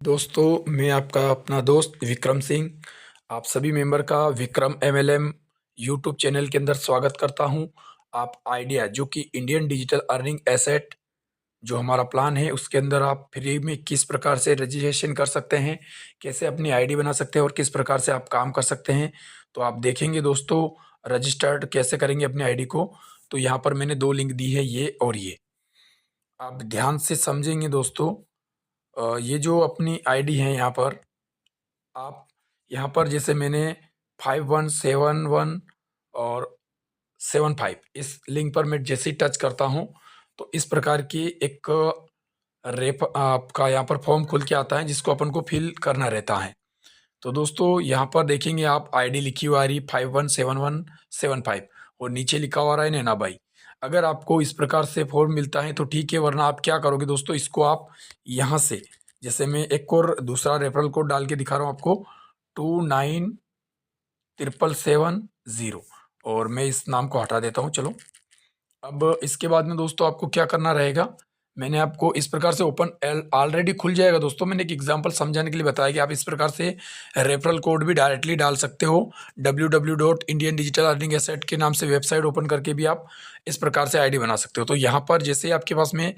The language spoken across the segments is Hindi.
दोस्तों, मैं आपका अपना दोस्त विक्रम सिंह, आप सभी मेंबर का विक्रम एमएलएम यूट्यूब चैनल के अंदर स्वागत करता हूं। आप आइडिया जो कि इंडियन डिजिटल अर्निंग एसेट जो हमारा प्लान है, उसके अंदर आप फ्री में किस प्रकार से रजिस्ट्रेशन कर सकते हैं, कैसे अपनी आईडी बना सकते हैं और किस प्रकार से आप काम कर सकते हैं। तो आप देखेंगे दोस्तों, रजिस्टर्ड कैसे करेंगे अपनी आईडी को। तो यहाँ पर मैंने 2 लिंक दी है, ये और ये। आप ध्यान से समझेंगे दोस्तों। ये जो अपनी आईडी है यहाँ पर, आप यहाँ पर जैसे मैंने 5171 और 75 इस लिंक पर मैं जैसे ही टच करता हूँ, तो इस प्रकार की एक रेप आपका यहाँ पर फॉर्म खुल के आता है, जिसको अपन को फिल करना रहता है। तो दोस्तों, यहाँ पर देखेंगे आप, आईडी लिखी हुई आ रही 517175 और नीचे लिखा हुआ रहा है नैना भाई। अगर आपको इस प्रकार से फॉर्म मिलता है तो ठीक है, वरना आप क्या करोगे दोस्तों, इसको आप यहाँ से, जैसे मैं एक और दूसरा रेफरल कोड डाल के दिखा रहा हूँ आपको, 297770, और मैं इस नाम को हटा देता हूँ। चलो, अब इसके बाद में दोस्तों आपको क्या करना रहेगा, मैंने आपको इस प्रकार से ओपन ऑलरेडी खुल जाएगा दोस्तों। मैंने एक एग्जांपल समझाने के लिए बताया कि आप इस प्रकार से रेफरल कोड भी डायरेक्टली डाल सकते हो। www.indiandigitallearningasset के नाम से वेबसाइट ओपन करके भी आप इस प्रकार से आईडी बना सकते हो। तो यहाँ पर जैसे ही आपके पास में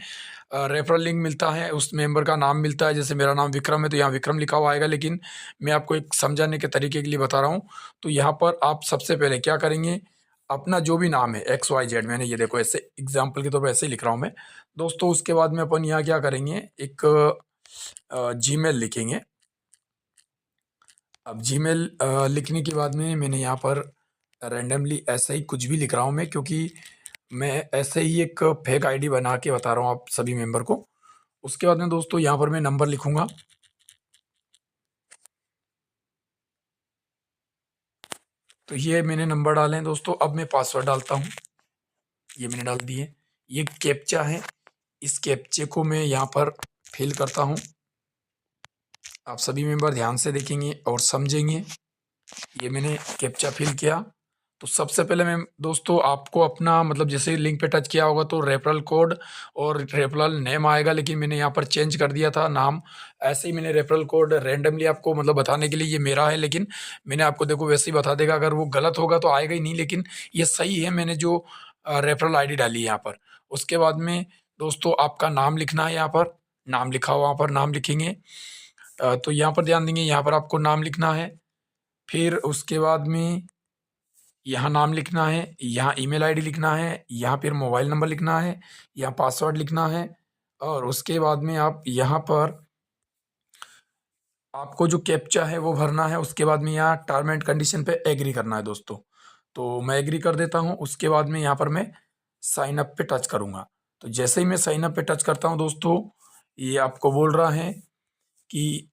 रेफरल लिंक मिलता है, उस मेंबर का नाम मिलता है, जैसे मेरा नाम विक्रम है तो यहाँ विक्रम लिखा हुआ आएगा, लेकिन मैं आपको एक समझाने के तरीके के लिए बता रहा हूँ। तो यहाँ पर आप सबसे पहले क्या करेंगे, अपना जो भी नाम है XYZ, मैंने ये देखो ऐसे एग्जाम्पल के तौर पर ऐसे ही लिख रहा हूँ मैं दोस्तों। उसके बाद में अपन यहाँ क्या करेंगे, एक जीमेल लिखेंगे। अब जीमेल लिखने के बाद में मैंने यहाँ पर रैंडमली ऐसे ही कुछ भी लिख रहा हूँ मैं, क्योंकि मैं ऐसे ही एक फेक आईडी बना के बता रहा हूँ आप सभी मेंबर को। उसके बाद में दोस्तों यहाँ पर मैं नंबर लिखूंगा। तो ये मैंने नंबर डाले हैं दोस्तों। अब मैं पासवर्ड डालता हूँ, ये मैंने डाल दिए। ये कैप्चा है, इस कैप्चे को मैं यहाँ पर फिल करता हूँ। आप सभी मेंबर ध्यान से देखेंगे और समझेंगे। ये मैंने कैप्चा फिल किया। तो सबसे पहले मैं दोस्तों आपको अपना, मतलब जैसे लिंक पे टच किया होगा तो रेफरल कोड और रेफरल नेम आएगा, लेकिन मैंने यहाँ पर चेंज कर दिया था नाम। ऐसे ही मैंने रेफरल कोड रैंडमली आपको मतलब बताने के लिए, ये मेरा है, लेकिन मैंने आपको देखो वैसे ही बता देगा। अगर वो गलत होगा तो आएगा ही नहीं, लेकिन ये सही है, मैंने जो रेफरल आईडी डाली है यहाँ पर। उसके बाद में दोस्तों आपका नाम लिखना है, यहाँ पर नाम लिखा हुआ, वहाँ पर नाम लिखेंगे। तो यहाँ पर ध्यान देंगे, यहाँ पर आपको नाम लिखना है। फिर उसके बाद में यहाँ नाम लिखना है, यहाँ ईमेल आईडी लिखना है, यहाँ फिर मोबाइल नंबर लिखना है, यहाँ पासवर्ड लिखना है। और उसके बाद में आप यहाँ पर आपको जो कैप्चा है वो भरना है। उसके बाद में यहाँ टर्म एंड कंडीशन पे एग्री करना है दोस्तों। तो मैं एग्री कर देता हूँ। उसके बाद में यहाँ पर मैं साइन अप पे टच करूँगा। तो जैसे ही मैं साइन अप पे टच करता हूँ दोस्तों, ये आपको बोल रहा है कि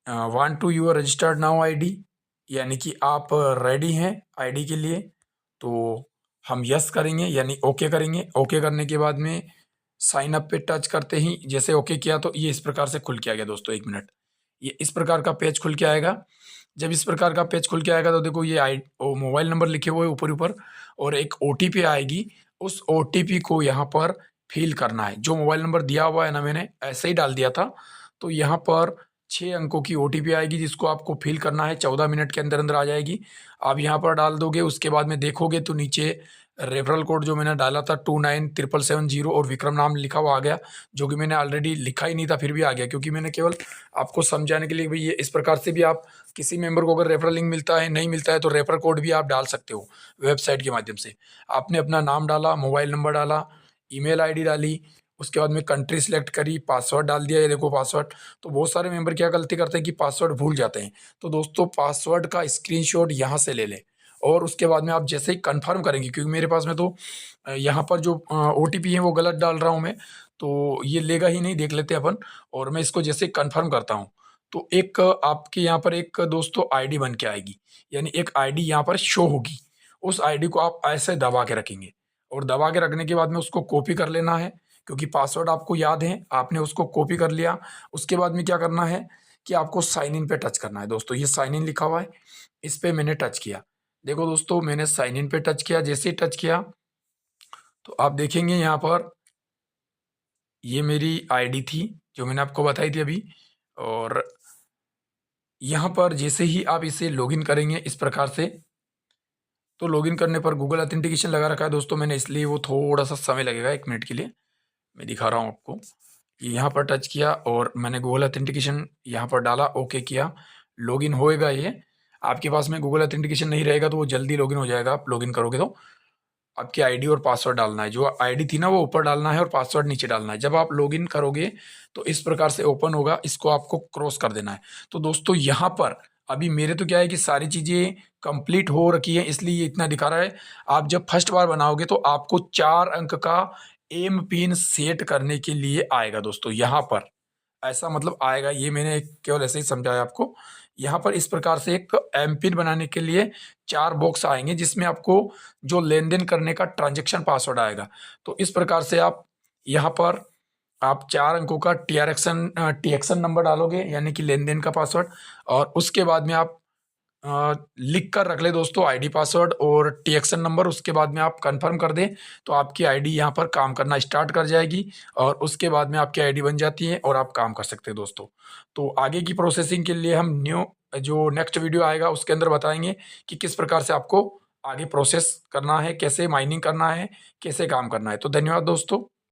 want to your registered now ID, यानी कि आप रेडी हैं आईडी के लिए। तो हम यस करेंगे, यानी ओके करेंगे। ओके करने के बाद में साइन अप पे टच करते ही जैसे ओके किया, तो ये इस प्रकार से खुल के आ गया दोस्तों। 1 मिनट, ये इस प्रकार का पेज खुल के आएगा। जब इस प्रकार का पेज खुल के आएगा तो देखो ये मोबाइल नंबर लिखे हुए ऊपर ऊपर, और एक ओटीपी आएगी। उस ओटीपी को यहाँ पर फिल करना है। जो मोबाइल नंबर दिया हुआ है ना, मैंने ऐसे ही डाल दिया था। तो यहाँ पर 6 अंकों की ओटीपी आएगी, जिसको आपको फिल करना है। 14 मिनट के अंदर अंदर आ जाएगी। आप यहाँ पर डाल दोगे। उसके बाद में देखोगे तो नीचे रेफरल कोड जो मैंने डाला था 297770 और विक्रम नाम लिखा हुआ आ गया, जो कि मैंने ऑलरेडी लिखा ही नहीं था, फिर भी आ गया, क्योंकि मैंने केवल आपको समझाने के लिए भाई ये इस प्रकार से भी आप किसी मेंबर को अगर रेफरल लिंक मिलता है, नहीं मिलता है, तो रेफरल कोड भी आप डाल सकते हो वेबसाइट के माध्यम से। आपने अपना नाम डाला, मोबाइल नंबर डाला, ईमेल आईडी डाली, उसके बाद में कंट्री सेलेक्ट करी, पासवर्ड डाल दिया। ये देखो पासवर्ड। तो बहुत सारे मेंबर क्या गलती करते हैं कि पासवर्ड भूल जाते हैं। तो दोस्तों पासवर्ड का स्क्रीनशॉट यहाँ से ले लें, और उसके बाद में आप जैसे ही कंफर्म करेंगे, क्योंकि मेरे पास में तो यहाँ पर जो ओटीपी है वो गलत डाल रहा हूँ मैं, तो ये लेगा ही नहीं। देख लेते हैं अपन। और मैं इसको जैसे कंफर्म करता हूँ, तो एक आपके यहाँ पर एक दोस्तों आईडी बन के आएगी, यानी एक आईडी यहाँ पर शो होगी। उस आईडी को आप ऐसे दबा के रखेंगे, और दबा के रखने के बाद में उसको कॉपी कर लेना है, क्योंकि पासवर्ड आपको याद है, आपने उसको कॉपी कर लिया। उसके बाद में क्या करना है कि आपको साइन इन पे टच करना है दोस्तों। ये साइन इन लिखा हुआ है, इस पे मैंने टच किया। देखो दोस्तों, मैंने साइन इन पे टच किया। जैसे ही टच किया तो आप देखेंगे यहाँ पर ये मेरी आईडी थी जो मैंने आपको बताई थी अभी, और यहाँ पर जैसे ही आप इसे लॉगिन करेंगे इस प्रकार से, तो लॉगिन करने पर गूगल ऑथेंटिकेशन लगा रखा है दोस्तों मैंने, इसलिए वो थोड़ा सा समय लगेगा 1 मिनट के लिए। मैं दिखा रहा हूँ आपको। यहाँ पर टच किया और मैंने गूगल ऑथेंटिकेशन यहाँ पर डाला, ओके किया, लॉगिन होएगा ये। आपके पास में गूगल ऑथेंटिकेशन नहीं रहेगा तो वो जल्दी लॉगिन हो जाएगा, आप लॉगिन करोगे तो। आपकी आईडी और पासवर्ड डालना है, जो आईडी थी ना वो ऊपर डालना है और पासवर्ड नीचे डालना है। जब आप लॉगिन करोगे तो इस प्रकार से ओपन होगा, इसको आपको क्रॉस कर देना है। तो दोस्तों यहाँ पर अभी मेरे तो क्या है कि सारी चीज़ें कंप्लीट हो रखी है, इसलिए ये इतना दिखा रहा है। आप जब फर्स्ट बार बनाओगे तो आपको 4 अंक का एम पिन सेट करने के लिए आएगा दोस्तों यहाँ पर। ऐसा मतलब आएगा, ये मैंने केवल ऐसे ही समझाया आपको। यहाँ पर इस प्रकार से एक एम पिन बनाने के लिए 4 बॉक्स आएंगे, जिसमें आपको जो लेन देन करने का ट्रांजेक्शन पासवर्ड आएगा। तो इस प्रकार से आप यहाँ पर आप 4 अंकों का टीएक्सन नंबर डालोगे, यानी कि लेन देन का पासवर्ड। और उसके बाद में आप लिख कर रख ले दोस्तों आईडी पासवर्ड और टीएक्सन नंबर। उसके बाद में आप कंफर्म कर दें तो आपकी आईडी यहाँ पर काम करना स्टार्ट कर जाएगी, और उसके बाद में आपकी आईडी बन जाती है और आप काम कर सकते हैं दोस्तों। तो आगे की प्रोसेसिंग के लिए हम जो नेक्स्ट वीडियो आएगा उसके अंदर बताएंगे कि किस प्रकार से आपको आगे प्रोसेस करना है, कैसे माइनिंग करना है, कैसे काम करना है। तो धन्यवाद दोस्तों।